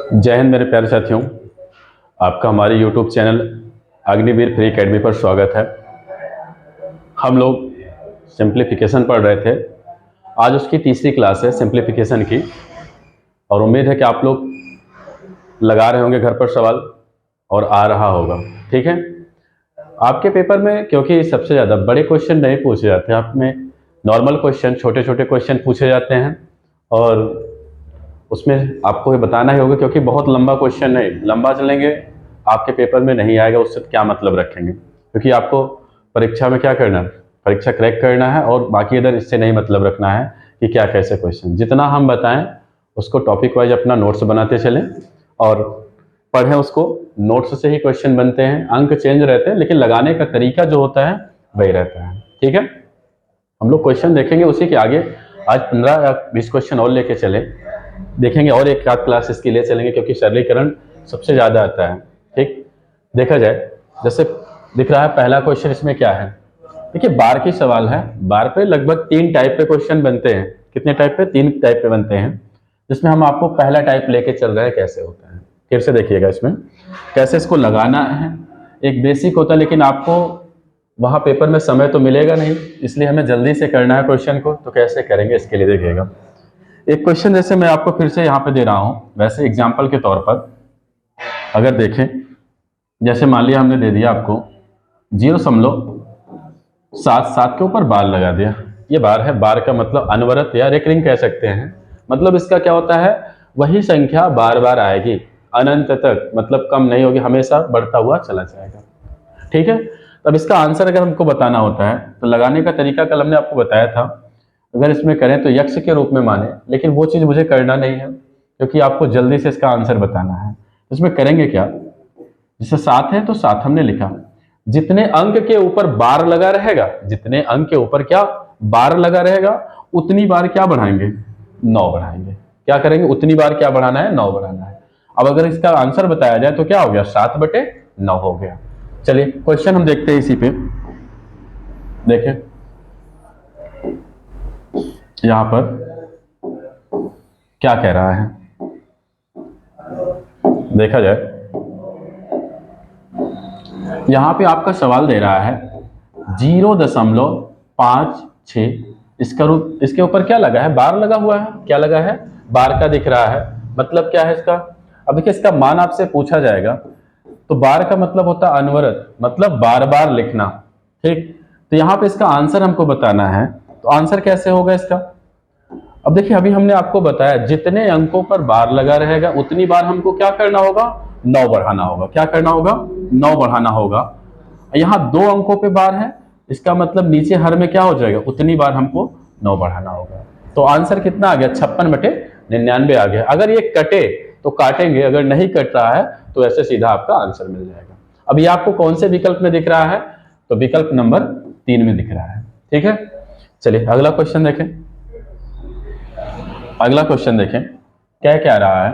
जय हिंद मेरे प्यारे साथियों, आपका हमारे YouTube channel Agniveer free academy पर स्वागत है। हम लोग सिंप्लीफिकेशन पढ़ रहे थे। आज उसकी तीसरी क्लास है सिंप्लीफिकेशन की, और उम्मीद है कि आप लोग लगा रहे होंगे घर पर सवाल और आ रहा होगा। ठीक है, आपके पेपर में क्योंकि सबसे ज़्यादा बड़े क्वेश्चन नहीं पूछे जाते, आप में नॉर्मल क्वेश्चन, छोटे छोटे क्वेश्चन पूछे जाते हैं, और उसमें आपको ये बताना ही होगा क्योंकि बहुत लंबा क्वेश्चन नहीं, लंबा चलेंगे आपके पेपर में नहीं आएगा, उससे क्या मतलब रखेंगे। क्योंकि आपको परीक्षा में क्या करना है, परीक्षा क्रैक करना है, और बाकी इधर इससे नहीं मतलब रखना है कि क्या कैसे क्वेश्चन। जितना हम बताएं उसको टॉपिक वाइज अपना नोट्स बनाते चलें और पढ़ें उसको। नोट्स से ही क्वेश्चन बनते हैं, अंक चेंज रहते हैं लेकिन लगाने का तरीका जो होता है वही रहता है। ठीक है, हम लोग क्वेश्चन देखेंगे उसी के आगे। आज 15 या 20 क्वेश्चन और लेके चले देखेंगे, और एक आध क्लास इसके लिए चलेंगे क्योंकि सरलीकरण सबसे ज़्यादा आता है। ठीक, देखा जाए, जैसे दिख रहा है पहला क्वेश्चन इसमें क्या है। देखिए, बार की सवाल है। बार पे लगभग 3 टाइप पे क्वेश्चन बनते हैं। कितने टाइप पे? 3 टाइप पे बनते हैं, जिसमें हम आपको पहला टाइप लेके चल रहे हैं कैसे होता है। फिर से देखिएगा इसमें कैसे इसको लगाना है। एक बेसिक होता है, लेकिन आपको वहाँ पेपर में समय तो मिलेगा नहीं, इसलिए हमें जल्दी से करना है क्वेश्चन को। तो कैसे करेंगे इसके लिए देखिएगा। एक क्वेश्चन जैसे मैं आपको फिर से यहाँ पे दे रहा हूँ, वैसे एग्जाम्पल के तौर पर अगर देखें, जैसे मान लिया हमने दे दिया आपको 0.77 के ऊपर बार लगा दिया। ये बार है, बार का मतलब अनवरत या रेकरिंग कह सकते हैं। मतलब इसका क्या होता है, वही संख्या बार बार आएगी अनंत तक, मतलब कम नहीं होगी, हमेशा बढ़ता हुआ चला जाएगा। ठीक है, तब इसका आंसर अगर हमको बताना होता है तो लगाने का तरीका कल हमने आपको बताया था। अगर इसमें करें तो यक्ष के रूप में माने, लेकिन वो चीज़ मुझे करना नहीं है क्योंकि आपको जल्दी से इसका आंसर बताना है। इसमें करेंगे क्या, जैसे 7 है तो 7 हमने लिखा। जितने अंक के ऊपर बार लगा रहेगा, जितने अंक के ऊपर क्या बार लगा रहेगा, उतनी बार क्या बढ़ाएंगे, 9 बढ़ाएंगे। क्या करेंगे, उतनी बार क्या बढ़ाना है, 9 बढ़ाना है। अब अगर इसका आंसर बताया जाए तो क्या हो गया, 7/9 हो गया। चलिए क्वेश्चन हम देखते हैं इसी पे। देखें यहां पर क्या कह रहा है, देखा जाए। यहां पे आपका सवाल दे रहा है 0.56, इसका रूप, इसके ऊपर क्या लगा है, बार लगा हुआ है। क्या लगा है, बार का दिख रहा है। मतलब क्या है इसका, अब देखिए इसका मान आपसे पूछा जाएगा तो बार का मतलब होता है अनवरत, मतलब बार बार लिखना। ठीक, तो यहाँ पे इसका आंसर हमको बताना है, तो आंसर कैसे होगा इसका। अब देखिए, अभी हमने आपको बताया जितने अंकों पर बार लगा रहेगा उतनी बार हमको क्या करना होगा, 9 बढ़ाना होगा। क्या करना होगा, 9 बढ़ाना होगा। यहाँ 2 अंकों पे बार है, इसका मतलब नीचे हर में क्या हो जाएगा, उतनी बार हमको 9 बढ़ाना होगा। तो आंसर कितना आ गया, 56/99 आ गया। अगर ये कटे तो काटेंगे, अगर नहीं कट रहा है तो ऐसे सीधा आपका आंसर मिल जाएगा। अब ये आपको कौन से विकल्प में दिख रहा है, तो विकल्प नंबर 3 में दिख रहा है। ठीक है, चलिए अगला क्वेश्चन देखें। अगला क्वेश्चन देखें क्या कह रहा है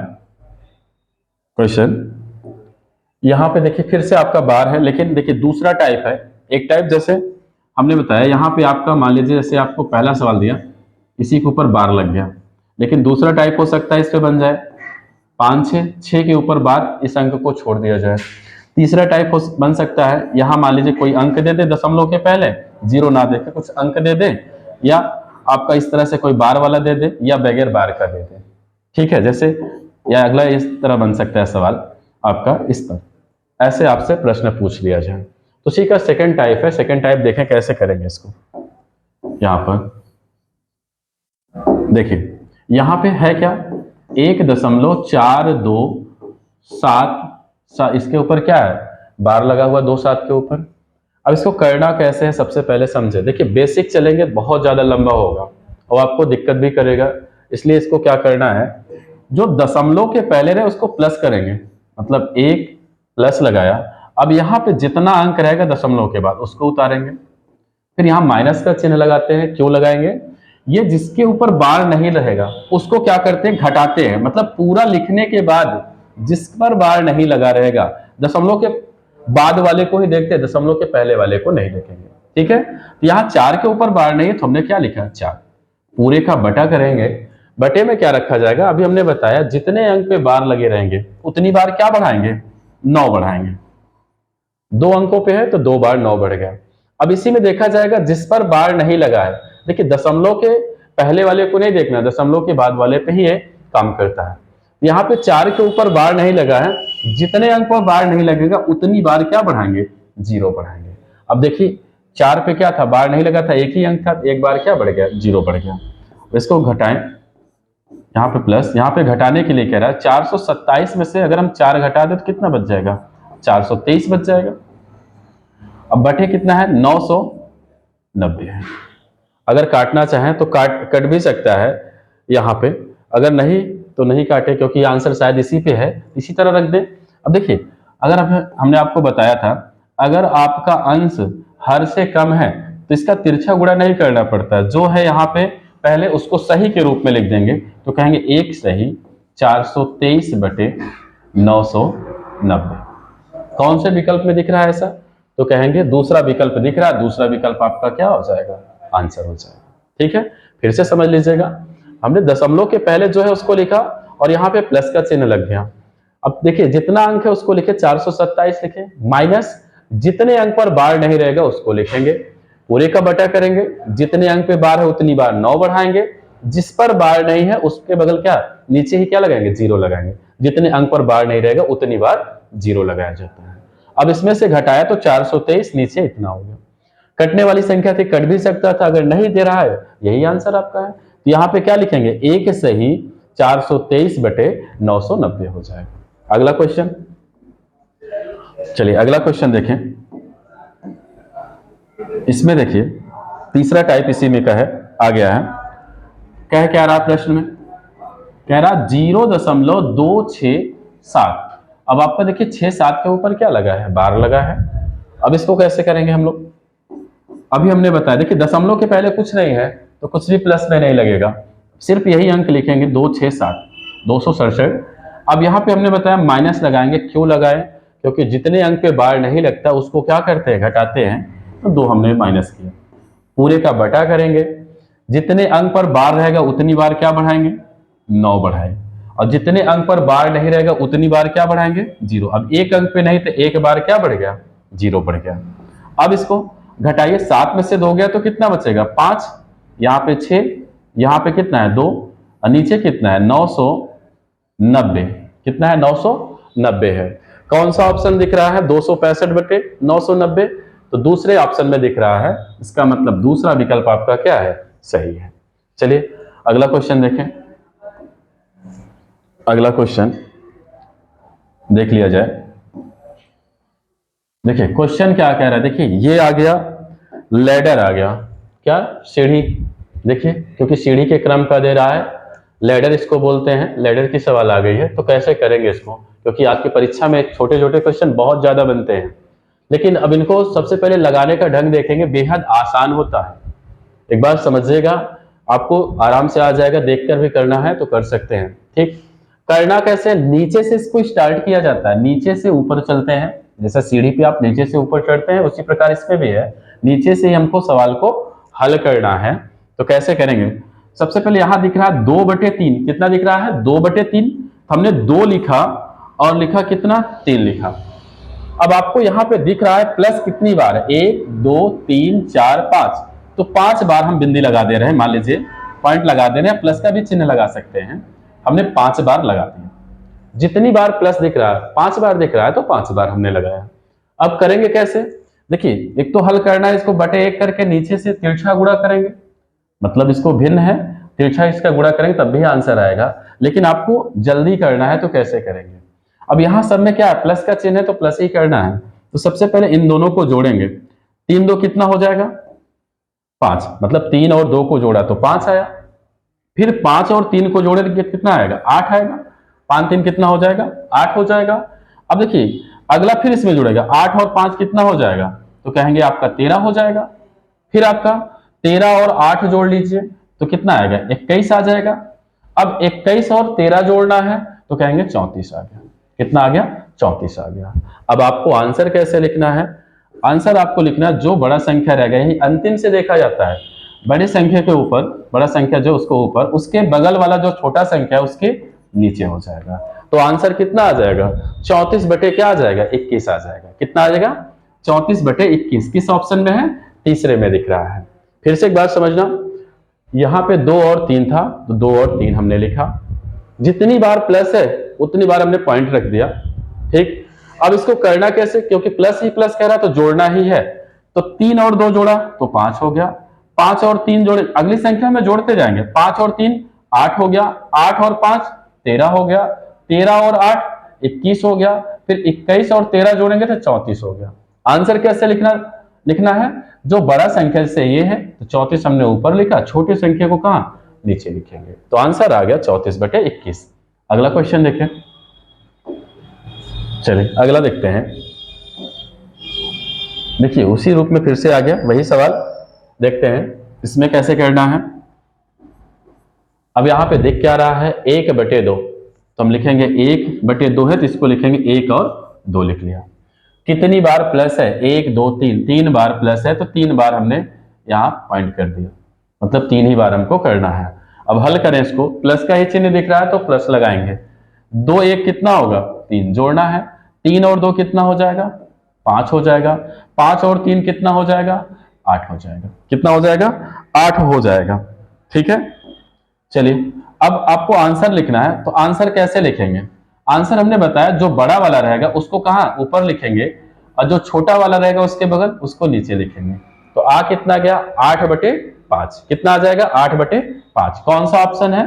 क्वेश्चन। यहां पे देखिए फिर से आपका बार है, लेकिन देखिए दूसरा टाइप है। एक टाइप जैसे हमने बताया, यहां पे आपका मान लीजिए जैसे आपको पहला सवाल दिया, इसी के ऊपर बार लग गया, लेकिन दूसरा टाइप हो सकता है इस पे बन जाए 5 6 के ऊपर बार, इस अंक को छोड़ दिया जाए। तीसरा टाइप बन सकता है, यहां मान लीजिए कोई अंक दे दे दशमलव के पहले, 0 ना देकर कुछ अंक दे दे, या आपका इस तरह से कोई बार वाला दे दे, या बगैर बार का दे दे। ठीक है, जैसे या अगला इस तरह बन सकता है सवाल आपका इस पर, ऐसे आपसे प्रश्न पूछ लिया जाए। तो उसी का सेकंड टाइप है। सेकंड टाइप देखें कैसे करेंगे इसको। यहां पर देखिए, यहां पे है क्या, 1.427, इसके ऊपर क्या है, बार लगा हुआ 2 7 के ऊपर। अब इसको करना कैसे है, सबसे पहले समझे। देखिए बेसिक चलेंगे, बहुत ज्यादा लंबा होगा और आपको दिक्कत भी करेगा, इसलिए इसको क्या करना है, जो दशमलव के पहले रहे उसको प्लस करेंगे, मतलब 1 प्लस लगाया। अब यहाँ पे जितना अंक रहेगा दशमलव के बाद उसको उतारेंगे, फिर यहाँ माइनस का चिन्ह लगाते हैं। क्यों लगाएंगे, ये जिसके ऊपर बार नहीं रहेगा उसको क्या करते हैं, घटाते हैं। मतलब पूरा लिखने के बाद जिस पर बार नहीं लगा रहेगा, दशमलव के बाद वाले को ही देखते हैं, दशमलव के पहले वाले को नहीं देखेंगे। ठीक है, तो यहाँ 4 के ऊपर बार नहीं है तो हमने क्या लिखा, 4 पूरे का बटा करेंगे। बटे में क्या रखा जाएगा, अभी हमने बताया जितने अंक पे बार लगे रहेंगे उतनी बार क्या बढ़ाएंगे, 9 बढ़ाएंगे। 2 अंकों पे है तो 2 बार 9 बढ़ गया। अब इसी में देखा जाएगा जिस पर बार नहीं लगा है, देखिए दशमलव के पहले वाले को नहीं देखना, दशमलव के बाद वाले पे ही ये काम करता है। यहाँ पे 4 के ऊपर बार नहीं लगा है, जितने अंक पर बार नहीं लगेगा उतनी बार क्या बढ़ाएंगे, 0 बढ़ाएंगे। अब देखिए 4 पे क्या था, बार नहीं लगा था, एक ही अंक था, एक बार क्या बढ़ गया, 0 बढ़ गया। इसको घटाएं, यहाँ पे प्लस, यहाँ पे घटाने के लिए कह रहा है 427 में से अगर हम 4 घटा दें तो कितना बच जाएगा, 423 बच जाएगा। अब बटे कितना है, 990 है। अगर काटना चाहें तो कट भी सकता है यहाँ पे, अगर नहीं तो नहीं काटे क्योंकि आंसर शायद इसी पे है, इसी तरह रख दें। अब देखिए अगर हमने आपको बताया था अगर आपका अंश हर से कम है तो इसका तिरछा गुणा नहीं करना पड़ता, जो है यहाँ पे पहले उसको सही के रूप में लिख देंगे, तो कहेंगे एक सही 423 बटे 990। कौन से विकल्प में दिख रहा है ऐसा, तो कहेंगे दूसरा विकल्प दिख रहा है, दूसरा विकल्प आपका क्या हो जाएगा, आंसर हो जाएगा। ठीक है, फिर से समझ लीजिएगा, हमने दशमलव के पहले जो है उसको लिखा और यहाँ पे प्लस का चिन्ह लग गया। अब देखिए जितना अंक है उसको लिखे, 427 लिखे, माइनस जितने अंक पर बार नहीं रहेगा उसको लिखेंगे, पूरे का बटा करेंगे, जितने अंक पे बार है उतनी बार 9 बढ़ाएंगे, जिस पर बार नहीं है उसके बगल क्या नीचे ही क्या लगाएंगे, 0 लगाएंगे, जितने अंक पर बार नहीं रहेगा उतनी बार 0 लगाया जाता है। अब इसमें से घटाया तो 423, नीचे इतना हो गया। कटने वाली संख्या थी, कट भी सकता था, अगर नहीं दे रहा है यही आंसर आपका है, तो यहाँ पे क्या लिखेंगे, एक सही 423 बटे 990 हो जाएगा। अगला क्वेश्चन, चलिए अगला क्वेश्चन देखें। इसमें देखिए तीसरा टाइप इसी में का है, आ गया है, क्या रहा प्रश्न में, कह रहा 0.267। अब आपका देखिए 6-7 के ऊपर क्या लगा है, बार लगा है। अब इसको कैसे करेंगे हम लोग, अभी हमने बताया देखिए दशमलव के पहले कुछ नहीं है तो कुछ भी प्लस में नहीं लगेगा, सिर्फ यही अंक लिखेंगे, 267 267। अब यहाँ पे हमने बताया माइनस लगाएंगे, क्यों लगाए, क्योंकि जितने अंक पे बार नहीं लगता उसको क्या करते हैं, घटाते हैं, तो 2 हमने माइनस किया। पूरे का बटा करेंगे, जितने अंक पर बार रहेगा उतनी बार क्या बढ़ाएंगे, 9 बढ़ाएंगे, और जितने अंक पर बार नहीं रहेगा उतनी बार क्या बढ़ाएंगे, 0। अब एक अंक पे नहीं तो एक बार क्या बढ़ गया, 0 बढ़ गया। अब इसको घटाइए, 7 में से 2 गया तो कितना बचेगा, 5, यहाँ पे 6, यहाँ पे कितना है 2, और नीचे कितना है 990, कितना है 990 है। कौन सा ऑप्शन दिख रहा है, 265 बटे 990, तो दूसरे ऑप्शन में दिख रहा है, इसका मतलब दूसरा विकल्प आपका क्या है, सही है। चलिए अगला क्वेश्चन देखें, अगला क्वेश्चन देख लिया जाए। देखिए क्वेश्चन क्या कह रहा है, देखिए ये आ गया लैडर, आ गया क्या, सीढ़ी, देखिए क्योंकि सीढ़ी के क्रम का दे रहा है, लैडर इसको बोलते हैं, लैडर की सवाल आ गई है, तो कैसे करेंगे इसको, क्योंकि आपकी परीक्षा में छोटे छोटे क्वेश्चन बहुत ज्यादा बनते हैं, लेकिन अब इनको सबसे पहले लगाने का ढंग देखेंगे, बेहद आसान होता है, एक बार समझिएगा, आपको आराम से आ जाएगा, देखकर भी करना है तो कर सकते हैं। ठीक, करना कैसे, नीचे से इसको स्टार्ट किया जाता है, नीचे से ऊपर चलते हैं, जैसा सीढ़ी पे आप नीचे से ऊपर चढ़ते हैं उसी प्रकार इसमें भी है, नीचे से ही हमको सवाल को हल करना है। तो कैसे करेंगे, सबसे पहले यहां दिख रहा है 2/3, कितना दिख रहा है 2/3, हमने 2 लिखा और लिखा कितना 3 लिखा। अब आपको यहाँ पे दिख रहा है प्लस कितनी बार है, 1 2 3 4 5, तो 5 बार हम बिंदी लगा दे रहे हैं, मान लीजिए पॉइंट लगा दे रहे हैं, प्लस का भी चिन्ह लगा सकते हैं, हमने 5 बार लगा दिया। जितनी बार प्लस दिख रहा है, 5 बार दिख रहा है तो 5 बार हमने लगाया। अब करेंगे कैसे, देखिए एक तो हल करना है, इसको बटे 1 करके नीचे से तिरछा गुणा करेंगे, मतलब इसको भिन्न है, तिरछा इसका गुणा करेंगे तब भी आंसर आएगा, लेकिन आपको जल्दी करना है तो कैसे करेंगे। अब यहां सब में क्या है, प्लस का चिन्ह है तो प्लस ही करना है, तो सबसे पहले इन दोनों को जोड़ेंगे, 3 2 कितना हो जाएगा 5, मतलब 3 और 2 को जोड़ा तो 5 आया, फिर 5 और 3 को जोड़े तो कितना आएगा 8 आएगा, 5 3 कितना हो जाएगा 8 हो जाएगा। अब देखिए अगला फिर इसमें जुड़ेगा, 8 और 5 कितना हो जाएगा, तो कहेंगे आपका 13 हो जाएगा, फिर आपका 13 और 8 जोड़ लीजिए तो कितना आएगा 21 आ जाएगा। अब 21 और 13 जोड़ना है तो कहेंगे 34 आ गया, कितना आ गया 34 आ गया। अब आपको आंसर कैसे लिखना है, आंसर आपको लिखना है जो बड़ा संख्या रहेगा, यही अंतिम से देखा जाता है, बड़ी संख्या के ऊपर, बड़ा संख्या जो उसको ऊपर, उसके बगल वाला जो छोटा संख्या है उसके नीचे हो जाएगा। तो आंसर कितना आ जाएगा? 34 बटे क्या आ जाएगा? 21 आ जाएगा। कितना आ जाएगा? 34 बटे 21। किस ऑप्शन में है? तीसरे में दिख रहा है। फिर से एक बात समझना, यहां पे 2 और 3 था तो 2 और 3 हमने लिखा, जितनी बार प्लस है उतनी बार हमने पॉइंट रख दिया। ठीक, अब इसको करना कैसे? क्योंकि प्लस ही प्लस कह रहा तो जोड़ना ही है, तो 3 और 2 जोड़ा तो 5 हो गया, 5 और 3 जोड़े, अगली संख्या में जोड़ते जाएंगे, 5 और 3 8 हो गया, 8 और 5 13 हो गया, 13 और 8 21 हो गया, फिर 21 और 13 जोड़ेंगे तो 34 हो गया। आंसर कैसे लिखना है? जो बड़ा संख्या से ये है तो 34 हमने ऊपर लिखा, छोटी संख्या को कहां? नीचे लिखेंगे। तो आंसर आ गया 34 बटे 21। अगला क्वेश्चन देखें। चलिए अगला देखते हैं। देखिए उसी रूप में फिर से आ गया वही सवाल, देखते हैं इसमें कैसे करना है। अब यहां पे देख क्या रहा है? 1/2, तो हम लिखेंगे 1/2 है तो इसको लिखेंगे 1 और 2 लिख लिया। कितनी बार प्लस है? 1 2 3, 3 बार प्लस है तो 3 बार हमने यहां पॉइंट कर दिया, मतलब 3 ही बार हमको करना है। अब हल करें इसको, प्लस का ही चिन्ह दिख रहा है तो प्लस लगाएंगे। 2 1 कितना होगा? 3 जोड़ना है, 3 और 2 कितना हो जाएगा? 5 हो जाएगा, 5 और 3 कितना हो जाएगा? 8 हो जाएगा। कितना हो जाएगा? 8 हो जाएगा। ठीक है, चलिए अब आपको आंसर लिखना है, तो आंसर कैसे लिखेंगे? आंसर हमने बताया जो बड़ा वाला रहेगा उसको कहां? ऊपर लिखेंगे, और जो छोटा वाला रहेगा उसके बगल उसको नीचे लिखेंगे। तो आ कितना गया? 8/5। कितना आ जाएगा? 8/5। कौन सा ऑप्शन है?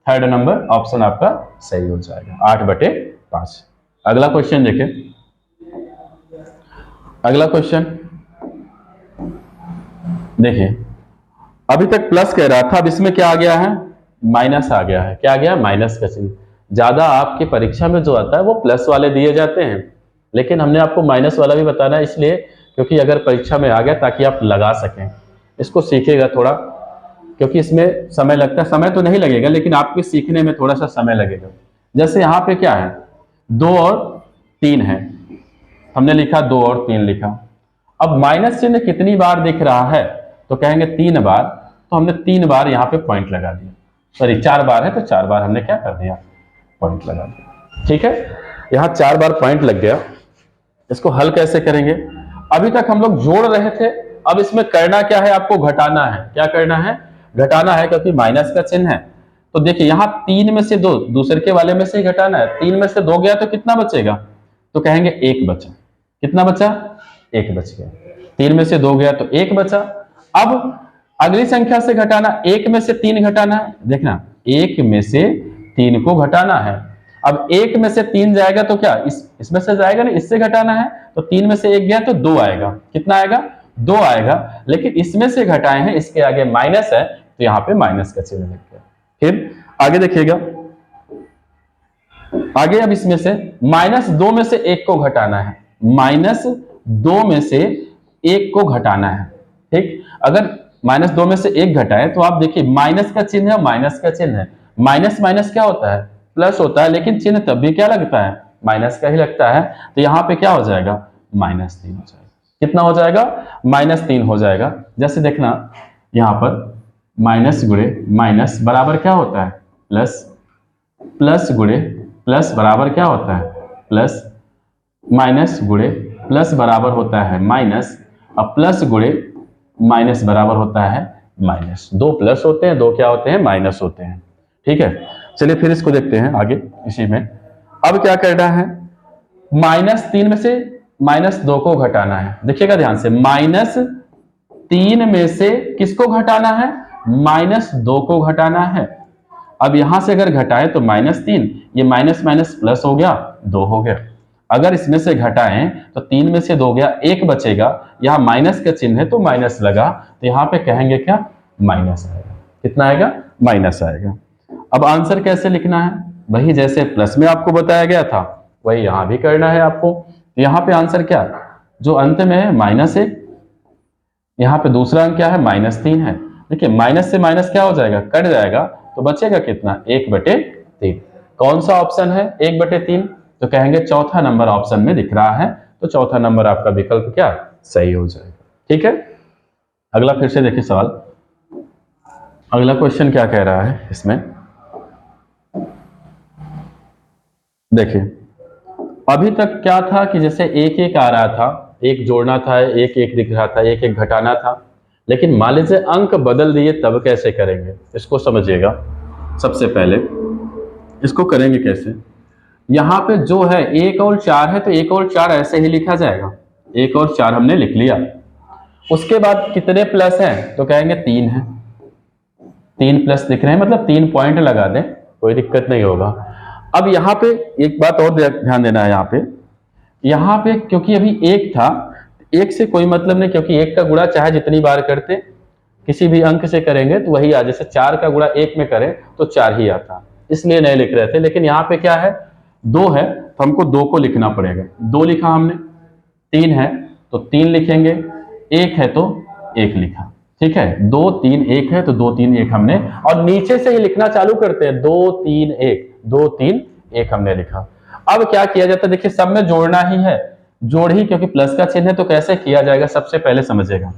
थर्ड नंबर ऑप्शन आपका सही हो जाएगा, 8/5। अगला क्वेश्चन देखें। अगला क्वेश्चन देखिए, अभी तक प्लस कह रहा था, अब इसमें क्या आ गया है? माइनस आ गया है। क्या आ गया? माइनस का चिन्ह। ज्यादा आपकी परीक्षा में जो आता है वो प्लस वाले दिए जाते हैं, लेकिन हमने आपको माइनस वाला भी बताना है, इसलिए क्योंकि अगर परीक्षा में आ गया ताकि आप लगा सकें। इसको सीखेगा थोड़ा, क्योंकि इसमें समय लगता है, समय तो नहीं लगेगा लेकिन आपके सीखने में थोड़ा सा समय लगेगा। जैसे यहाँ पे क्या है? 2 और 3 है, हमने लिखा 2 और 3 लिखा। अब माइनस चिन्ह कितनी बार दिख रहा है? तो कहेंगे 3 बार, तो हमने 3 बार यहाँ पे पॉइंट लगा दिया। सॉरी 4 बार है तो 4 बार हमने क्या कर दिया? पॉइंट लगा दिया। ठीक है, यहाँ 4 बार पॉइंट लग गया। इसको हल कैसे करेंगे? अभी तक हम लोग जोड़ रहे थे, अब इसमें करना क्या है? आपको घटाना है। क्या करना है? घटाना है, क्योंकि माइनस का चिन्ह है। तो देखिए यहाँ 3 में से 2 दूसरे के वाले में से ही घटाना है। 3 में से 2 गया तो कितना बचेगा? तो कहेंगे 1 बचा। कितना बचा? 1 बच गया। 3 में से 2 गया तो 1 बचा। अब अगली संख्या से घटाना, 1 में से 3 घटाना है। देखना 1 में से 3 को घटाना है। अब 1 में से 3 जाएगा तो क्या इसमें से जाएगा? नहीं, इससे घटाना है, तो 3 में से 1 गया तो 2 आएगा। कितना आएगा? 2 आएगा। लेकिन इसमें से घटाए हैं, इसके आगे माइनस है तो यहाँ पे माइनस का चिन्ह लग गया। फिर आगे देखिएगा, आगे अब इसमें से -2 में से 1 को घटाना है। -2 में से 1 को घटाना है। ठीक, अगर -2 में से 1 घटाए तो आप देखिए माइनस का चिन्ह है, माइनस का चिन्ह है। माइनस माइनस क्या होता है? प्लस होता है, लेकिन चिन्ह तब भी क्या लगता है? माइनस का ही लगता है। तो यहाँ पे क्या हो जाएगा? -3 हो जाएगा। कितना हो जाएगा? -3 हो जाएगा। जैसे देखना यहाँ पर माइनस गुणे माइनस बराबर क्या होता है? प्लस, प्लस गुणे प्लस बराबर क्या होता है? प्लस, माइनस गुणे प्लस बराबर होता है माइनस, अब प्लस गुणे माइनस बराबर होता है माइनस। 2 प्लस होते हैं, 2 क्या होते हैं? माइनस होते हैं। ठीक है, चलिए फिर इसको देखते हैं आगे इसी में। अब क्या करना है? -3 में से -2 को घटाना है। देखिएगा ध्यान से, -3 में से किसको घटाना है? -2 को घटाना है। अब यहां से अगर घटाएं तो -3, ये माइनस माइनस प्लस हो गया, 2 हो गया। अगर इसमें से घटाएं तो 3 में से 2 गया, 1 बचेगा। यहां माइनस का चिन्ह है तो माइनस लगा, तो यहां पे कहेंगे क्या? माइनस आएगा। कितना आएगा? माइनस आएगा। अब आंसर कैसे लिखना है? वही जैसे प्लस में आपको बताया गया था वही यहां भी करना है आपको। तो यहां पे आंसर क्या? जो अंत में है -1, यहां पे दूसरा अंक क्या है? -3 है। देखिए माइनस से माइनस क्या हो जाएगा? कट जाएगा, तो बचेगा कितना? 1/3। कौन सा ऑप्शन है 1/3? तो कहेंगे चौथा नंबर ऑप्शन में दिख रहा है, तो चौथा नंबर आपका विकल्प क्या? सही हो जाएगा। ठीक है, अगला फिर से देखिए सवाल। अगला क्वेश्चन क्या कह रहा है इसमें, देखिए अभी तक क्या था कि जैसे एक एक आ रहा था, एक जोड़ना था, एक एक दिख रहा था, एक एक घटाना था, लेकिन मान लीजिए अंक बदल दिए तब कैसे करेंगे, इसको समझिएगा। सबसे पहले इसको करेंगे कैसे, यहाँ पे जो है एक और चार है तो एक और चार ऐसे ही लिखा जाएगा, एक और चार हमने लिख लिया। उसके बाद कितने प्लस हैं तो कहेंगे तीन है, तीन प्लस दिख रहे हैं मतलब तीन पॉइंट लगा दें, कोई दिक्कत नहीं होगा। अब यहाँ पे एक बात और ध्यान देना है, यहाँ पे क्योंकि अभी एक था, एक से कोई मतलब नहीं, क्योंकि एक का गुणा चाहे जितनी बार करते किसी भी अंक से करेंगे तो वही आ, जैसे चार का गुणा एक में करें तो चार ही आता, इसलिए नहीं लिख रहे थे। लेकिन यहाँ पे क्या है, दो है तो हमको दो को लिखना पड़ेगा, दो लिखा हमने, तीन है तो तीन लिखेंगे, एक है तो एक लिखा, ठीक है, दो तीन एक है तो दो तीन एक हमने, और नीचे से ही लिखना चालू करते हैं, दो तीन एक, दो तीन एक हमने लिखा। अब क्या किया जाता है, देखिए सब में जोड़ना ही है, जोड़ ही, क्योंकि प्लस का चिन्ह है तो कैसे किया जाएगा सबसे पहले समझेगा।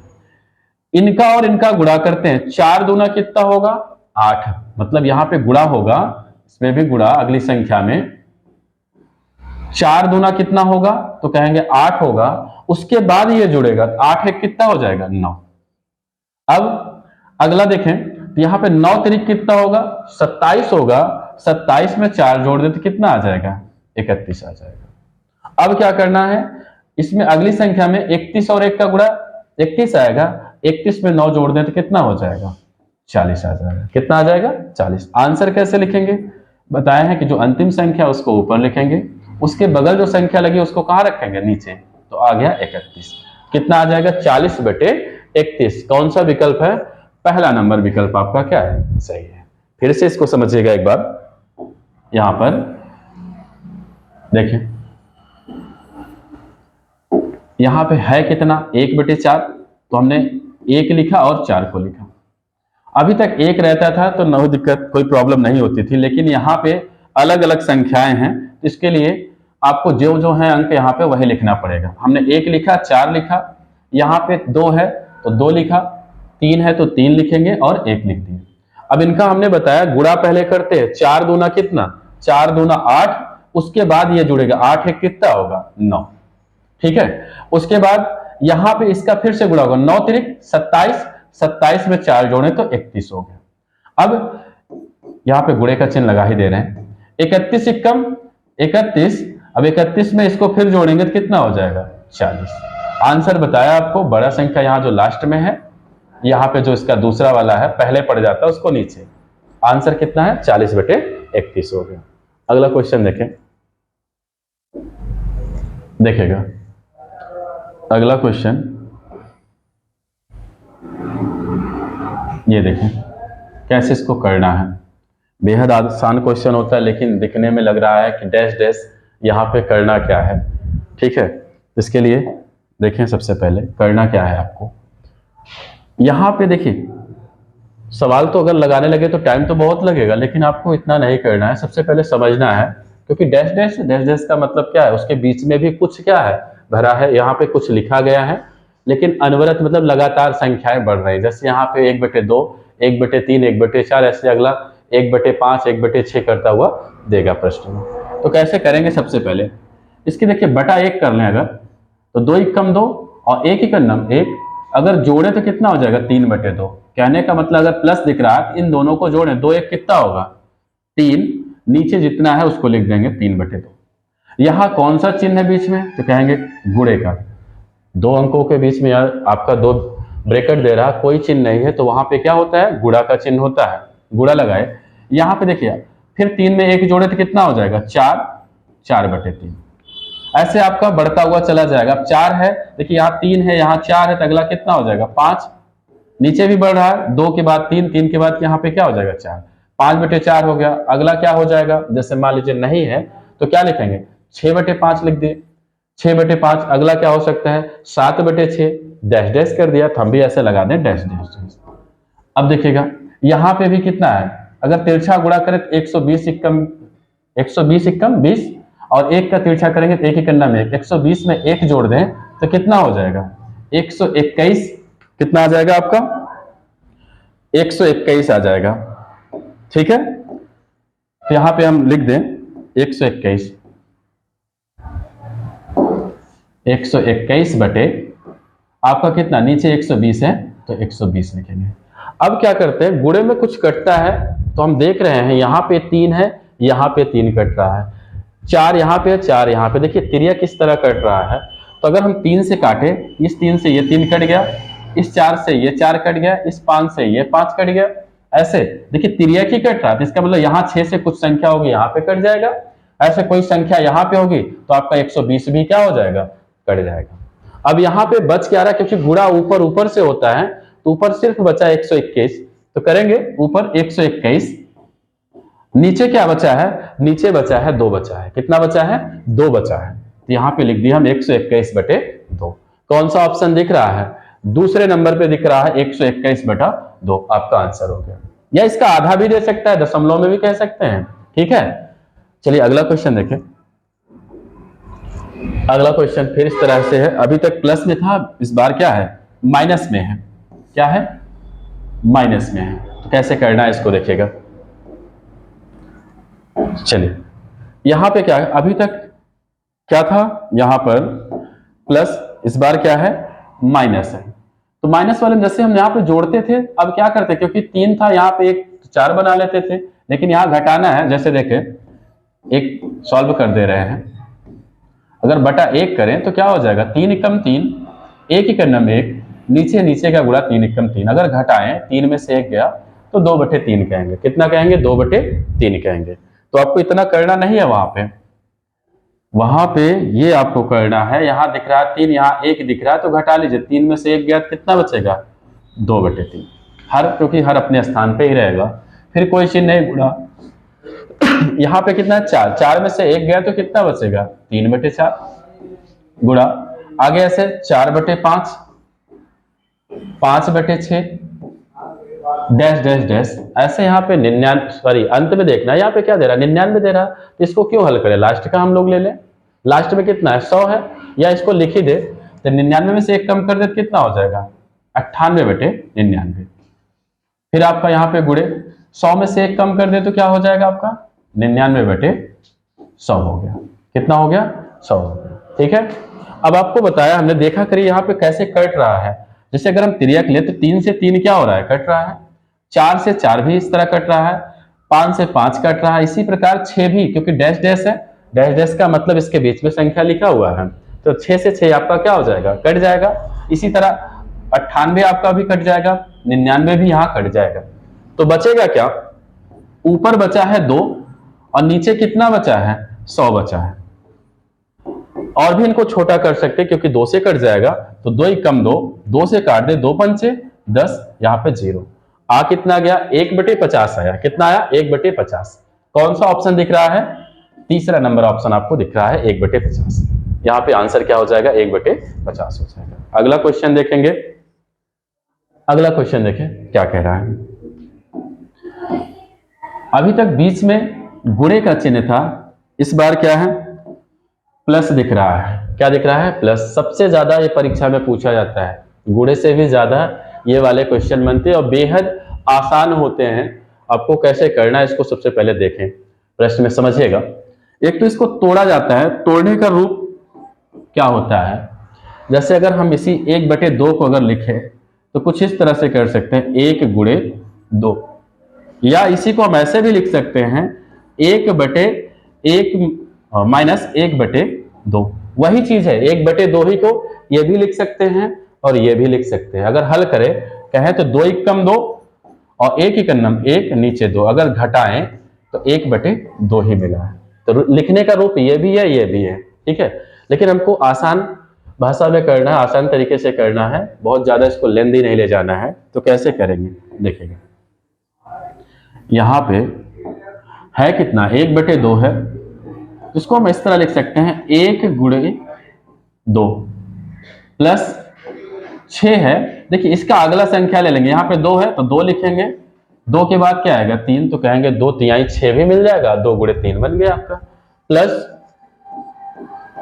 इनका और इनका गुणा करते हैं, चार दूना कितना होगा आठ, मतलब यहां पे गुणा होगा, इसमें भी गुणा अगली संख्या में, चार दूना कितना होगा तो कहेंगे आठ होगा, उसके बाद ये जुड़ेगा, आठ एक कितना हो जाएगा नौ। अब अगला देखें तो यहां पे नौ तिरिक कितना होगा 27 होगा, 27 में चार जोड़ दे तो कितना आ जाएगा 31 आ जाएगा। अब क्या करना है, इसमें अगली संख्या में 31 और एक का गुणा 31 आएगा, 31 में 9 जोड़ दें तो कितना हो जाएगा 40 आ जाएगा, कितना आ जाएगा 40। आंसर कैसे लिखेंगे, बताया है कि जो अंतिम संख्या उसको ऊपर लिखेंगे, उसके बगल जो संख्या लगी उसको कहां रखेंगे नीचे, तो आ गया 31, कितना आ जाएगा 40/31। कौन सा विकल्प है, पहला नंबर विकल्प आपका क्या है, सही है। फिर से इसको समझिएगा एक बार, यहां पर देखिए यहां पे है कितना 1/4, तो हमने एक लिखा और चार को लिखा। अभी तक एक रहता था तो no दिक्कत, कोई प्रॉब्लम नहीं होती थी, लेकिन यहाँ पे अलग अलग संख्याएं हैं, इसके लिए आपको जो जो है अंक यहाँ पे वही लिखना पड़ेगा। हमने एक लिखा, चार लिखा, यहाँ पे दो है तो दो लिखा, तीन है तो तीन लिखेंगे और एक लिख दिए। अब इनका हमने बताया गुणा पहले करते हैं, चार दूना कितना, चार दूना आठ, उसके बाद ये जुड़ेगा, आठ एक कितना होगा नौ, ठीक है। उसके बाद यहां पे इसका फिर से गुणा होगा, नौ तिरिक 27, 27 में चार जोड़े तो 31 हो गया। अब यहां पे गुणे का चिन्ह लगा ही दे रहे हैं, 31 इक्कम 31, अब 31 में इसको फिर जोड़ेंगे तो कितना हो जाएगा 40। आंसर बताया आपको, बड़ा संख्या यहां जो लास्ट में है, यहां पे जो इसका दूसरा वाला है पहले पड़ जाता है उसको नीचे, आंसर कितना है 40/31 हो गया। अगला क्वेश्चन देखें, देखेगा अगला क्वेश्चन, ये देखें कैसे इसको करना है। बेहद आसान क्वेश्चन होता है, लेकिन दिखने में लग रहा है कि डैश डैश, यहाँ पे करना क्या है, ठीक है। इसके लिए देखें सबसे पहले करना क्या है आपको, यहाँ पे देखिए सवाल तो अगर लगाने लगे तो टाइम तो बहुत लगेगा, लेकिन आपको इतना नहीं करना है, सबसे पहले समझना है, क्योंकि डैश डैश डैश डैश का मतलब क्या है, उसके बीच में भी कुछ क्या है भरा है, यहाँ पे कुछ लिखा गया है, लेकिन अनवरत मतलब लगातार संख्याएं बढ़ रही है, जैसे यहाँ पे 1/2, 1/3, 1/4, ऐसे अगला 1/5, 1/6 करता हुआ देगा प्रश्न में। तो कैसे करेंगे, सबसे पहले इसकी देखिए बटा एक कर लें, अगर तो 2 इक्कम 2 और 1 इक्कम 1, अगर जोड़े तो कितना हो जाएगा 3/2। कहने का मतलब अगर प्लस दिख रहा है इन दोनों को जोड़ें, 2 1 कितना होगा 3, नीचे जितना है उसको लिख देंगे 3/2। यहां कौन सा चिन्ह है बीच में, तो कहेंगे गुणे का, दो अंकों के बीच में यार आपका दो ब्रैकेट दे रहा, कोई चिन्ह नहीं है तो वहां पे क्या होता है गुणा का चिन्ह होता है, गुणा लगाए। यहां पे देखिए फिर 3 में 1 जोड़े तो कितना हो जाएगा 4, 4/3, ऐसे आपका बढ़ता हुआ चला जाएगा। अब 4 है, देखिए यहाँ 3 है, यहाँ 4 है, तो अगला कितना हो जाएगा 5, नीचे भी बढ़ रहा है, 2 के बाद 3, 3 के बाद यहाँ पे क्या हो जाएगा 4, 5/4 हो गया। अगला क्या हो जाएगा, जैसे मान लीजिए नहीं है तो क्या लिखेंगे 6/5 लिख दिए, 6/5। अगला क्या हो सकता है 7/6, डैश डैश कर दिया, तो हम भी ऐसे लगा दें डैश डैश डैश। अब देखिएगा यहाँ पे भी कितना है, अगर तिरछा गुणा करें तो 120 इक्कम 20 और एक का तिरछा करेंगे तो 1 इक्कम में 120 में 1 जोड़ दें तो कितना हो जाएगा 121, कितना आ जाएगा आपका 121 आ जाएगा। ठीक है, तो यहां पे हम लिख दें 121, 121 बटे आपका कितना, नीचे 120 है तो 120 लिखेंगे। अब क्या करते हैं, गुणे में कुछ कटता है तो हम देख रहे हैं यहां पे 3 है, यहां पे 3 कट रहा है, 4 यहां पे है, 4 यहां पे। देखिए तिरिया किस तरह कट रहा है, तो अगर हम 3 से काटे, इस 3 से ये 3 कट गया, इस 4 से ये 4 कट गया, इस 5 से ये 5 कट गया, ऐसे देखिए तिरिया की कट रहा है, तो इसका मतलब यहाँ 6 से कुछ संख्या होगी यहाँ पे कट जाएगा, ऐसे कोई संख्या यहाँ पे होगी तो आपका 120 भी क्या हो जाएगा, कट जाएगा। अब यहाँ पे बच क्या रहा है, क्योंकि गुणा ऊपर ऊपर से होता है तो ऊपर सिर्फ बचा 121, तो करेंगे ऊपर 121, नीचे क्या बचा है, नीचे बचा है 2 बचा है, कितना बचा है, 2 बचा है, तो यहाँ पे लिख दिया हम 121 बटे 2। कौन सा ऑप्शन दिख रहा है, दूसरे नंबर पे दिख रहा है 121 बटा 2, आपका आंसर हो गया। या इसका आधा भी दे सकता है, दशमलव में भी कह सकते हैं। ठीक है, चलिए अगला क्वेश्चन देखें। अगला क्वेश्चन फिर इस तरह से है, अभी तक प्लस में था, इस बार क्या है, माइनस में है। क्या है, माइनस में है, तो कैसे करना है इसको देखिएगा। चलिए यहां पे क्या है, अभी तक क्या था, यहां पर प्लस, इस बार क्या है, माइनस है। तो माइनस वाले जैसे हम यहाँ पे जोड़ते थे, अब क्या करते, क्योंकि 3 था यहाँ पे, एक 4 बना लेते थे, लेकिन यहाँ घटाना है, जैसे देखें एक सॉल्व कर दे रहे हैं, अगर बटा 1 करें तो क्या हो जाएगा, 3 एकम 3, 1 एकम 1, नीचे नीचे का गुणा 3 एकम 3, अगर घटाएं 3 में से 1 गया तो 2 बटे 3 कहेंगे, कितना कहेंगे, 2 बटे 3 कहेंगे। तो आपको इतना करना नहीं है, वहां पे ये आपको करना है, यहाँ दिख रहा है 3, यहाँ 1 दिख रहा है, तो घटा लीजिए, 3 में से 1 गया कितना बचेगा, 2 बटे 3, हर क्योंकि हर अपने स्थान पे ही रहेगा, फिर कोई चीज नहीं गुणा। यहाँ पे कितना है, 4, 4 में से 1 गया तो कितना बचेगा, 3 बटे 4 गुणा, आगे ऐसे 4 बटे 5, 5 बटे 6, डैश डैश डैश, ऐसे यहाँ पे 99, सॉरी अंत में देखना है, यहाँ पे क्या दे रहा है, 99 दे रहा है, तो इसको क्यों हल करें, लास्ट का हम लोग ले लें, लास्ट में कितना है, 100 है, या इसको लिख ही दे, तो 99 में से 1 कम कर दे तो कितना हो जाएगा, 98 बटे 99। फिर आपका यहाँ पे गुणे, 100 में से 1 कम कर दे तो क्या हो जाएगा आपका, 99 बटे 100 हो गया, कितना हो गया, 100 हो गया। ठीक है, अब आपको बताया हमने, देखा करिए यहाँ पे कैसे कट रहा है, जैसे अगर हम तिर्यक ले तो 3 से 3 क्या हो रहा है, कट रहा है, 4 से 4 भी इस तरह कट रहा है, 5 से 5 कट रहा है, इसी प्रकार 6 भी, क्योंकि डैश डैश है, डैश डैश का मतलब इसके बीच में संख्या लिखा हुआ है, तो 6 से 6 आपका क्या हो जाएगा, कट जाएगा। इसी तरह 98 आपका भी कट जाएगा, 99 भी यहाँ कट जाएगा, तो बचेगा क्या, ऊपर बचा है 2 और नीचे कितना बचा है, 100 बचा है। और भी इनको छोटा कर सकते हैं, क्योंकि 2 से कट जाएगा, तो 2 एकम 2, 2 से काट दे, 2 पंचे 10, यहाँ पे 0, आ कितना गया, 1 बटे 50 आया, कितना आया, 1 बटे 50। कौन सा ऑप्शन दिख रहा है, तीसरा नंबर ऑप्शन आपको दिख रहा है, 1 बटे 50। यहाँ पे आंसर क्या हो जाएगा, 1 बटे 50 हो जाएगा। अगला क्वेश्चन देखेंगे, अगला क्वेश्चन देखें क्या कह रहा है। अभी तक बीच में गुणे का चिन्ह था, इस बार क्या है, प्लस दिख रहा है। क्या दिख रहा है, प्लस। सबसे ज्यादा ये परीक्षा में पूछा जाता है, गुणे से भी ज्यादा ये वाले क्वेश्चन बनते हैं और बेहद आसान होते हैं। आपको कैसे करना है इसको सबसे पहले देखें, प्रश्न में समझिएगा। एक तो इसको तोड़ा जाता है, तोड़ने का रूप क्या होता है, जैसे अगर हम इसी 1/2 को अगर लिखें तो कुछ इस तरह से कर सकते हैं, 1 गुणे 2, या इसी को हम ऐसे भी लिख सकते हैं, 1/1 माइनस 1/2। वही चीज है, 1/2 ही को ये भी लिख सकते हैं और ये भी लिख सकते हैं। अगर हल करें, कहें तो 2 एकम 2 और 1 एकम 1, नीचे 2, अगर घटाएं तो 1/2 ही मिला है। तो लिखने का रूप ये भी है, ये भी है, ठीक है। लेकिन हमको आसान भाषा में करना है, आसान तरीके से करना है, बहुत ज्यादा इसको लेंदी नहीं ले जाना है। तो कैसे करेंगे देखिएगा, यहां पे है कितना, 1/2 है, इसको हम इस तरह लिख सकते हैं, 1 गुणे 2 प्लस 6 है। देखिए इसका अगला संख्या ले लेंगे, यहाँ पे 2 है तो 2 लिखेंगे, 2 के बाद क्या आएगा, 3, तो कहेंगे 2 तिहाई 6 भी मिल जाएगा, 2 गुणे 3 बन गया आपका। प्लस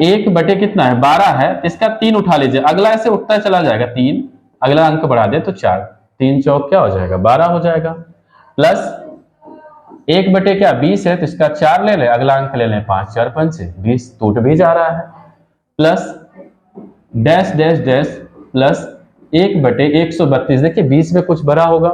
1 बटे कितना है, 12 है, इसका 3 उठा लीजिए, अगला ऐसे उठता चला जाएगा, 3, अगला अंक बढ़ा दे तो 4, 3 चौक क्या हो जाएगा 12 हो जाएगा, प्लस 1 बटे क्या 20 है तो इसका 4 ले ले, अगला अंक ले लें 5 4 पंचे 20 टूट भी जा रहा है, plus dash dash dash plus 1 बटे 132। देखिए 20 में कुछ भरा होगा,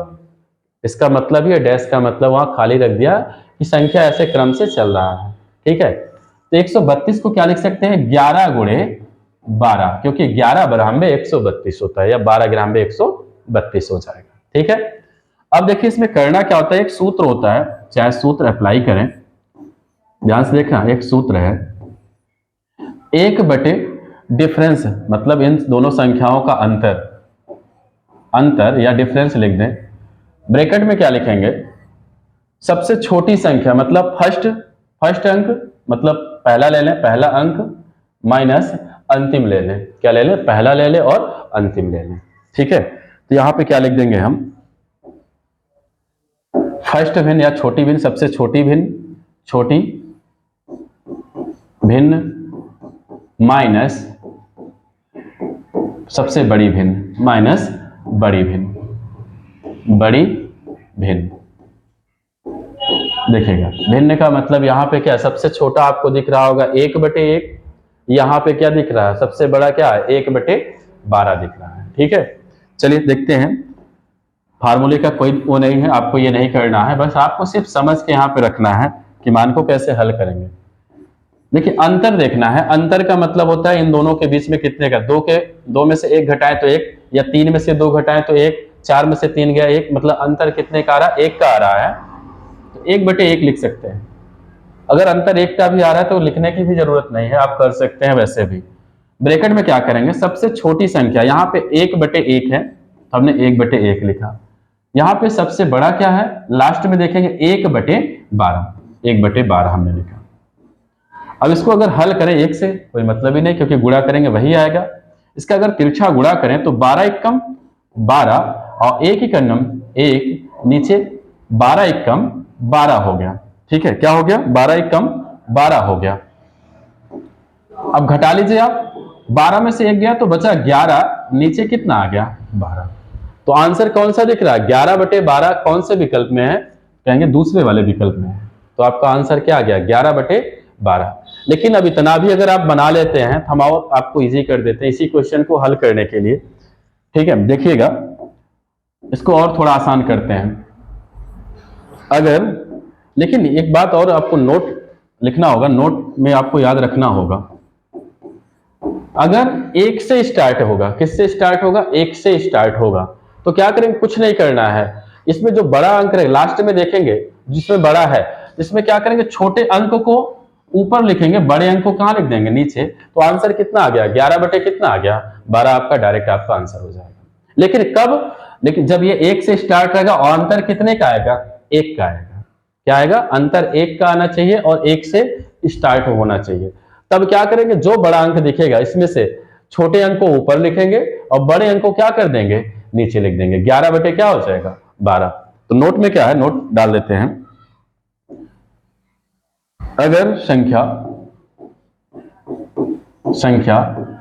इसका मतलब ये डैश का मतलब वहां खाली रख दिया कि संख्या ऐसे क्रम से चल रहा है। ठीक है, तो 132 को क्या लिख सकते हैं 11 गुणे 12, क्योंकि 11 बराबर 132 होता है, या 12 ग्राम में 132 हो जाएगा। ठीक है, अब देखिए इसमें करना क्या होता है, एक सूत्र होता है, चाहे सूत्र अप्लाई करें, ध्यान से देखना, एक सूत्र है 1 बटे डिफरेंस, मतलब इन दोनों संख्याओं का अंतर या डिफरेंस लिख दें। ब्रैकेट में क्या लिखेंगे, सबसे छोटी संख्या मतलब फर्स्ट अंक, मतलब पहला ले लें, पहला अंक, माइनस अंतिम ले लें, क्या ले लें, पहला ले लें और अंतिम ले लें। ठीक है, तो यहां पे क्या लिख देंगे हम, फर्स्ट भिन्न या छोटी भिन्न, सबसे छोटी भिन्न माइनस सबसे बड़ी भिन्न माइनस बड़ी भिन्न। देखिएगा भिन्न का मतलब यहाँ पे क्या है, सबसे छोटा आपको दिख रहा होगा 1/1, यहाँ पे क्या दिख रहा है, सबसे बड़ा क्या है 1/12 दिख रहा है। ठीक है, चलिए देखते हैं, फार्मूले का कोई वो नहीं है, आपको ये नहीं करना है, बस आपको सिर्फ समझ के यहाँ पे रखना है कि मान को कैसे हल करेंगे। देखिए अंतर देखना है, अंतर का मतलब होता है इन दोनों के बीच में कितने का, दो में से 1 घटाएं तो 1, या 3 में से 2 घटाएं तो 1, 4 में से 3 गया 1, मतलब अंतर कितने का आ रहा है, 1 का आ रहा है, तो 1/1 लिख सकते हैं। अगर अंतर 1 का भी आ रहा है तो लिखने की भी जरूरत नहीं है, आप कर सकते हैं वैसे भी। ब्रैकेट में क्या करेंगे, सबसे छोटी संख्या, यहाँ पे 1/1 है तो हमने 1/1 लिखा, यहाँ पे सबसे बड़ा क्या है, लास्ट में देखेंगे 1/12 हमने लिखा। अब इसको अगर हल करें 1 से कोई मतलब ही नहीं, क्योंकि गुणा करेंगे वही आएगा। इसका अगर तिरछा गुणा करें तो 12 एकम 12 और 1 एकम 1, नीचे 12 एकम 12 हो गया। ठीक है, क्या हो गया, 12 एकम 12 हो गया। अब घटा लीजिए आप, 12 में से 1 गया तो बचा 11, नीचे कितना आ गया 12। तो आंसर कौन सा दिख रहा है, 11/12 कौन से विकल्प में है, कहेंगे दूसरे वाले विकल्प में है, तो आपका आंसर क्या आ गया 11/12। लेकिन अब इतना भी अगर आप बना लेते हैं तो हम आपको इजी कर देते हैं इसी क्वेश्चन को हल करने के लिए। ठीक है, देखिएगा इसको और थोड़ा आसान करते हैं। अगर, लेकिन एक बात और आपको नोट लिखना होगा, नोट में आपको याद रखना होगा, अगर 1 से स्टार्ट होगा, किससे स्टार्ट होगा, 1 से स्टार्ट होगा, तो क्या करेंगे, कुछ नहीं करना है, इसमें जो बड़ा अंक रहेगा लास्ट में देखेंगे, जिसमें बड़ा है इसमें क्या करेंगे, छोटे अंक को ऊपर लिखेंगे, बड़े अंक को कहां लिख देंगे, नीचे। तो आंसर कितना आ गया, 11/कितना आ गया 12, आपका डायरेक्ट आपका आंसर हो जाएगा। लेकिन कब, लेकिन जब ये 1 से स्टार्ट रहेगा और अंतर कितने का आएगा, 1 का आएगा। क्या आएगा, अंतर 1 का आना चाहिए और 1 से स्टार्ट होना चाहिए। तब क्या करेंगे, जो बड़ा अंक दिखेगा इसमें से छोटे अंक को ऊपर लिखेंगे और बड़े अंक को क्या कर देंगे, नीचे लिख देंगे। 11 क्या हो जाएगा 12। तो नोट में क्या है, नोट डाल देते हैं, अगर संख्या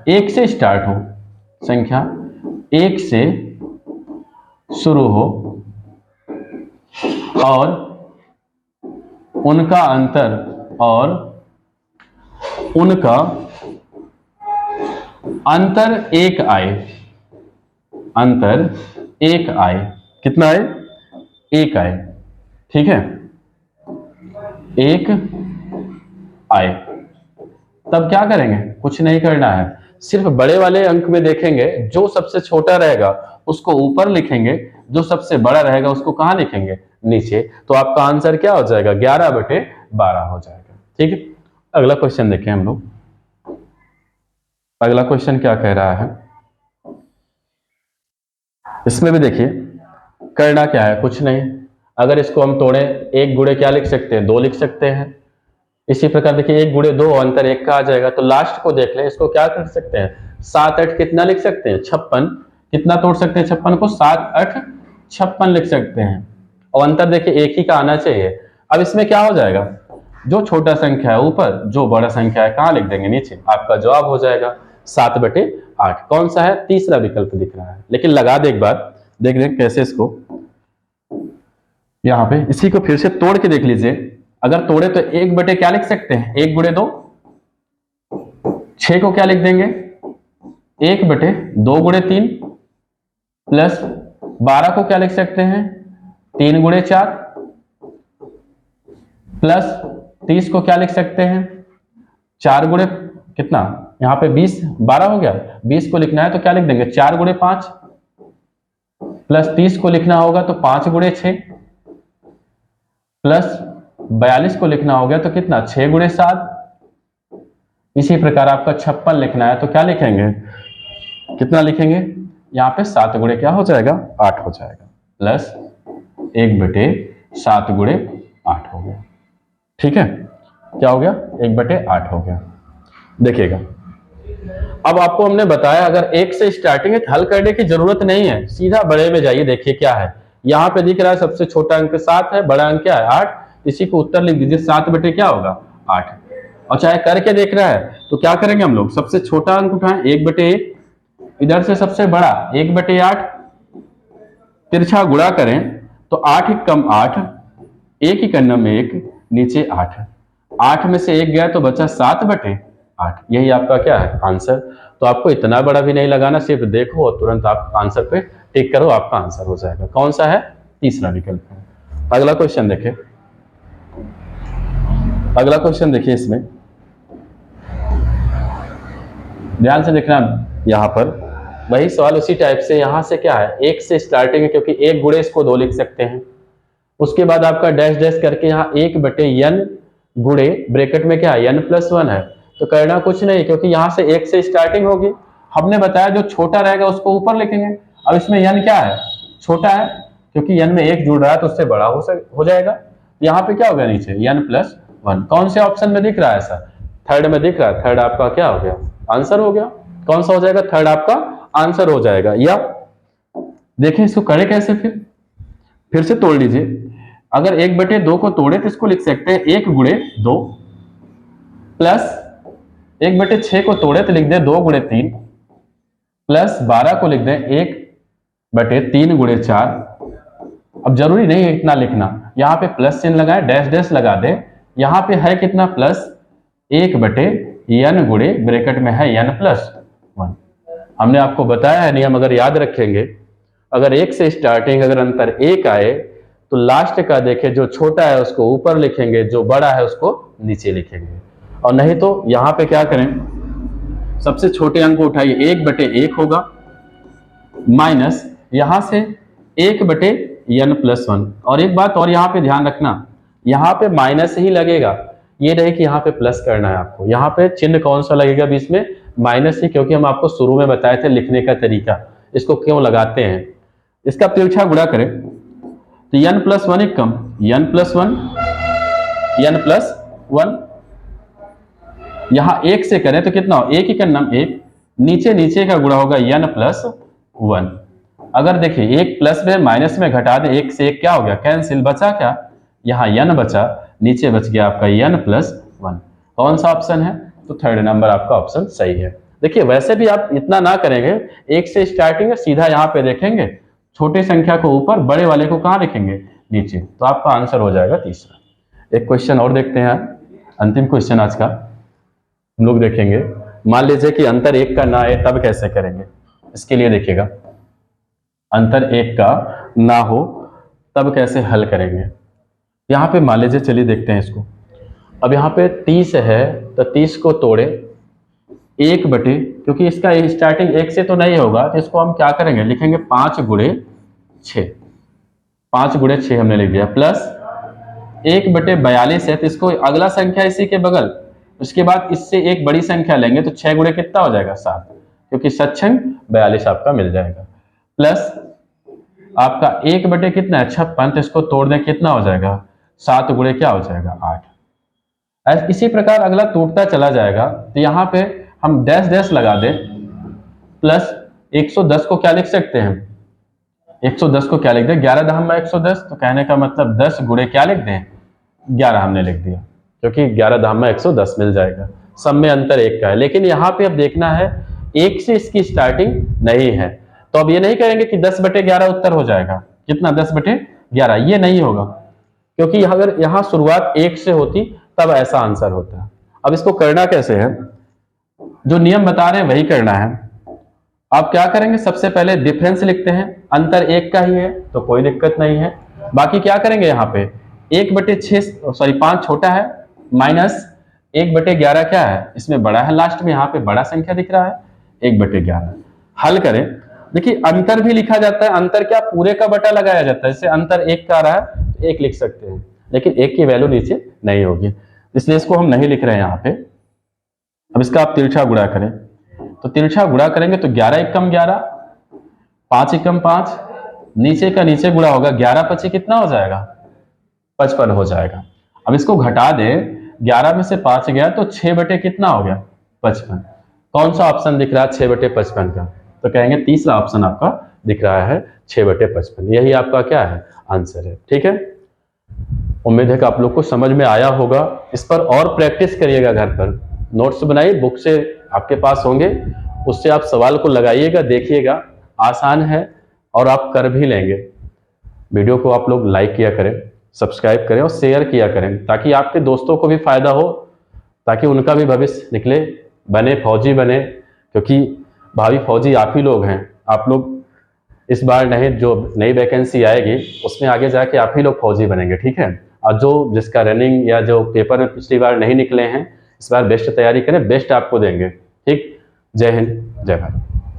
1 से स्टार्ट हो, संख्या 1 से शुरू हो और उनका अंतर 1 आए, अंतर 1 आए, कितना आए, 1 आए। ठीक है, 1 आए, तब क्या करेंगे, कुछ नहीं करना है, सिर्फ बड़े वाले अंक में देखेंगे, जो सबसे छोटा रहेगा उसको ऊपर लिखेंगे, जो सबसे बड़ा रहेगा उसको कहां लिखेंगे, नीचे। तो आपका आंसर क्या हो जाएगा, 11/12 हो जाएगा। ठीक है, अगला क्वेश्चन देखें हम लोग, अगला क्वेश्चन क्या कह रहा है, इसमें भी देखिए करना क्या है, कुछ नहीं, अगर इसको हम तोड़े 1 गुणे क्या लिख सकते हैं, 2 लिख सकते हैं। इसी प्रकार देखिए 1 गुणे 2 अंतर 1 का आ जाएगा। तो लास्ट को देख लें, इसको क्या कर सकते हैं, 7 8 कितना लिख सकते हैं, 56, कितना तोड़ सकते हैं 56 को, 7 8 56 लिख सकते हैं। और अंतर देखिए 1 ही का आना चाहिए। अब इसमें क्या हो जाएगा, जो छोटा संख्या है ऊपर, जो बड़ा संख्या है कहां लिख देंगे, नीचे। आपका जवाब हो जाएगा 7/8। कौन सा है, तीसरा विकल्प दिख रहा है। लेकिन लगा दे एक बार, देख रहे हैं कैसे इसको, यहां पे इसी को फिर से तोड़ के देख लीजिए। अगर तोड़े तो 1 क्या लिख सकते हैं, 1 गुणे 2, 6 को क्या लिख देंगे, 1/2 गुणे 3, प्लस 12 को क्या लिख सकते हैं, 3 गुणे 4, प्लस 30 को क्या लिख सकते हैं, 4 गुणे कितना, यहां पे 20, 12 हो गया, 20 को लिखना है तो क्या लिख देंगे, 4 गुणे 5, प्लस 30 को लिखना होगा तो 5 गुणे 6, प्लस 42 को लिखना हो गया तो कितना, 6 गुणे 7। इसी प्रकार आपका 56 लिखना है तो क्या लिखेंगे, कितना लिखेंगे, यहाँ पे 7 गुणे क्या हो जाएगा, 8 हो जाएगा, प्लस 1/7 गुणे 8 हो गया। ठीक है, क्या हो गया, 1/8 हो गया। देखिएगा, अब आपको हमने बताया अगर 1 से स्टार्टिंग है, हल करने की जरूरत नहीं है, सीधा बड़े में जाइए। देखिए क्या है, यहाँ पे दिख रहा है सबसे छोटा अंक 7 है, बड़ा अंक क्या है 8, इसी को उत्तर लिख दीजिए, 7 बटे क्या होगा 8। और चाहे करके देख रहा है तो क्या करेंगे हम लोग, सबसे छोटा अंक उठाएं 1/1, इधर से सबसे बड़ा 1/8, तिरछा गुणा करें तो 8 कम 8, 1 ही करना में 1, नीचे 8, 8 में से 1 गया तो बचा 7/8। यही आपका क्या है आंसर। तो आपको इतना बड़ा भी नहीं लगाना, सिर्फ देखो और तुरंत आप आंसर पे टिक करो, आपका आंसर हो जाएगा। कौन सा है, तीसरा विकल्प है। अगला क्वेश्चन देखिए, अगला क्वेश्चन देखिए, इसमें ध्यान से देखना, यहां पर वही सवाल उसी टाइप से, यहां से क्या है 1 से स्टार्टिंग है, क्योंकि 1 गुणे इसको 2 लिख सकते हैं। उसके बाद आपका डैश डैश करके यहाँ 1/n गुणे ब्रैकेट में क्या है n+1 है, तो करना कुछ नहीं, क्योंकि यहां से 1 से स्टार्टिंग होगी। हमने बताया जो छोटा रहेगा उसको ऊपर लिखेंगे। अब इसमें n क्या है, छोटा है, क्योंकि n में 1 जुड़ रहा है तो उससे बड़ा हो जाएगा। यहाँ पे क्या हो गया, नीचे n+1। कौन से ऑप्शन में दिख रहा है ऐसा, थर्ड में दिख रहा है, थर्ड आपका क्या हो गया, आंसर हो गया। कौन सा हो जाएगा, थर्ड आपका आंसर हो जाएगा। या देखें इसको करें कैसे, फिर से तोड़ लीजिए। अगर 1/2 को तोड़े तो इसको लिख सकते हैं 1 गुणे 2, प्लस 1/6 को तोड़े तो लिख दें 2 गुणे 3, प्लस 12 को लिख दें 1/3 गुणे 4। अब जरूरी नहीं है इतना लिखना, यहाँ पे प्लस चिन्ह लगाए, डैश डैश लगा दे। यहाँ पे है कितना, प्लस 1/n गुणे ब्रैकेट में है n+1। हमने आपको बताया है नियम, अगर याद रखेंगे, अगर 1 से स्टार्टिंग अगर अंतर 1 आए तो लास्ट का देखें, जो छोटा है उसको ऊपर लिखेंगे, जो बड़ा है उसको नीचे लिखेंगे। और नहीं तो यहां पे क्या करें, सबसे छोटे अंक को उठाइए, 1/1 होगा, माइनस यहां से 1/n+1। और एक बात और यहां पे ध्यान रखना, यहां पे माइनस ही लगेगा, ये नहीं कि यहाँ पे प्लस करना है आपको। यहाँ पे चिन्ह कौन सा लगेगा बीच में, माइनस ही, क्योंकि हम आपको शुरू में बताए थे लिखने का तरीका, इसको क्यों लगाते हैं। इसका तिरछा गुणा करें तो n+1 एक कम, n+1, n+1, यहां 1 से करें तो कितना हो, 1 ही करना, 1, नीचे नीचे का गुणा होगा n+1। अगर देखिए 1 प्लस में माइनस में घटा दे, 1 से 1 क्या हो गया, कैंसिल, बचा क्या, यहाँ n बचा, नीचे बच गया आपका n+1। कौन सा ऑप्शन है, तो थर्ड नंबर आपका ऑप्शन सही है। देखिए वैसे भी आप इतना ना करेंगे, 1 से स्टार्टिंग है, सीधा यहाँ पे देखेंगे, छोटे संख्या को ऊपर, बड़े वाले को कहाँ लिखेंगे, नीचे, तो आपका आंसर हो जाएगा तीसरा। एक क्वेश्चन और देखते हैं, अंतिम क्वेश्चन आज का हम लोग देखेंगे। मान लीजिए कि अंतर 1 का ना आए, तब कैसे करेंगे। इसके लिए देखिएगा, अंतर 1 का ना हो तब कैसे हल करेंगे। यहाँ पे मान लीजिए, चलिए देखते हैं इसको। अब यहाँ पे 30 है तो 30 को तोड़े 1/, क्योंकि इसका स्टार्टिंग 1 से तो नहीं होगा, तो इसको हम क्या करेंगे, लिखेंगे 5 गुणे 6, 5 गुणे 6 हमने लिख दिया, प्लस 1/42 है, तो इसको अगला संख्या इसी के बगल, उसके बाद इससे एक बड़ी संख्या लेंगे तो 6 गुणे कितना हो जाएगा 7, क्योंकि 7×42 आपका मिल जाएगा, प्लस आपका 1/, कितना है 56, तो इसको तोड़ दें कितना हो जाएगा, 7 गुणे क्या हो जाएगा 8। इसी प्रकार अगला टूटता चला जाएगा, तो यहाँ पे हम डैश डैश लगा दें, प्लस 110 को क्या लिख सकते हैं, 110 को क्या लिख दें, 11×110, तो कहने का मतलब 10 गुणे क्या लिख दें 11 हमने लिख दिया, क्योंकि 11×110 मिल जाएगा। सब में अंतर 1 का है, लेकिन यहाँ पे अब देखना है 1 से इसकी स्टार्टिंग नहीं है, तो अब ये नहीं करेंगे कि 10/11 उत्तर हो जाएगा, कितना 10/11, ये नहीं होगा, क्योंकि अगर यहाँ शुरुआत 1 से होती तब ऐसा आंसर होता। अब इसको करना कैसे है, जो नियम बता रहे हैं वही करना है। आप क्या करेंगे, सबसे पहले डिफरेंस लिखते हैं, अंतर 1 का ही है तो कोई दिक्कत नहीं है। बाकी क्या करेंगे, यहाँ पे 5 छोटा है, माइनस 1/11 क्या है, इसमें बड़ा है, लास्ट में यहाँ पे बड़ा संख्या दिख रहा है 1/11। हल करें, देखिए अंतर भी लिखा जाता है, अंतर क्या पूरे का बटा लगाया जाता है, जैसे अंतर 1 का आ रहा है तो 1 लिख सकते हैं, लेकिन 1 की वैल्यू नीचे नहीं होगी, इसलिए इसको हम नहीं लिख रहे हैं यहाँ पे। अब इसका आप तिरछा गुणा करें, तो तिरछा गुणा करेंगे तो 11 एकम 11, 5 एकम 5, नीचे का नीचे गुणा होगा, 11×5 कितना हो जाएगा, 55 हो जाएगा। अब इसको घटा दें, 11 में से 5 गया तो 6 बटे कितना हो गया, 55। कौन सा ऑप्शन दिख रहा है 6/55 का, तो कहेंगे तीसरा ऑप्शन आपका दिख रहा है 6/55, यही आपका क्या है, आंसर है। ठीक है, उम्मीद है कि आप लोग को समझ में आया होगा। इस पर और प्रैक्टिस करिएगा, घर पर नोट्स बनाइए, बुक से आपके पास होंगे, उससे आप सवाल को लगाइएगा, देखिएगा, आसान है और आप कर भी लेंगे। वीडियो को आप लोग लाइक किया करें, सब्सक्राइब करें और शेयर किया करें, ताकि आपके दोस्तों को भी फायदा हो, ताकि उनका भी भविष्य निकले, बने, फौजी बने, क्योंकि भावी फौजी आप ही लोग हैं। आप लोग इस बार नहीं, जो नई वैकेंसी आएगी उसमें आगे जाके आप ही लोग फौजी बनेंगे। ठीक है, और जो जिसका रनिंग या जो पेपर में पिछली बार नहीं निकले हैं, इस बार बेस्ट तैयारी करें, बेस्ट आपको देंगे। ठीक, जय हिंद, जय भारत।